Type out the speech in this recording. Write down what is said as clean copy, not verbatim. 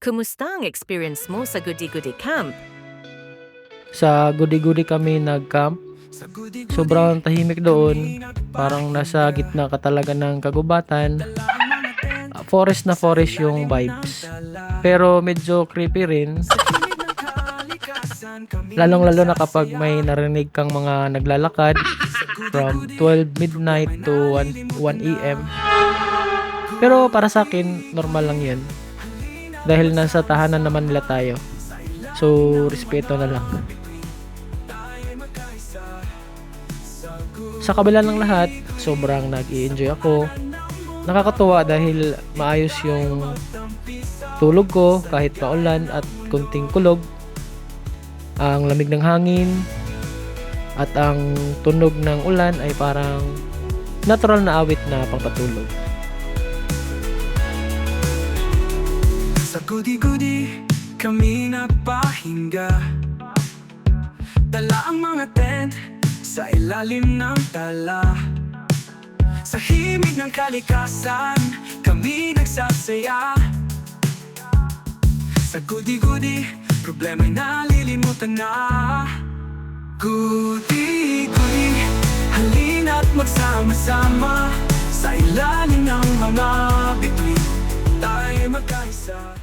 Kumusta ang experience mo sa Goody-Goody Camp? Sa Gudi-Gudi kami nag-camp. Sobrang tahimik doon. Parang nasa gitna ka talaga ng kagubatan. Forest na forest yung vibes. Pero medyo creepy rin. Lalong-lalo na kapag may narinig kang mga naglalakad from 12 midnight to 1 a.m. Pero para sa akin, normal lang yun. Dahil nasa tahanan naman nila tayo. So, respeto na lang. Sa kabila ng lahat, sobrang nag-i-enjoy ako. Nakakatuwa dahil maayos yung tulog ko kahit paulan at kunting kulog. Ang lamig ng hangin at ang tunog ng ulan ay parang natural na awit na pangpatulog. Sa Goody-Goody kami nagpahinga. Dala ang mga tent sa ilalim ng tala. Sa himig ng kalikasan kami nagsasaya. Sa Goody-Goody problema'y nalilimutan na. Goody-Goody, halina't magsama-sama sa ilalim ng mga bituin, tayo magkaisa.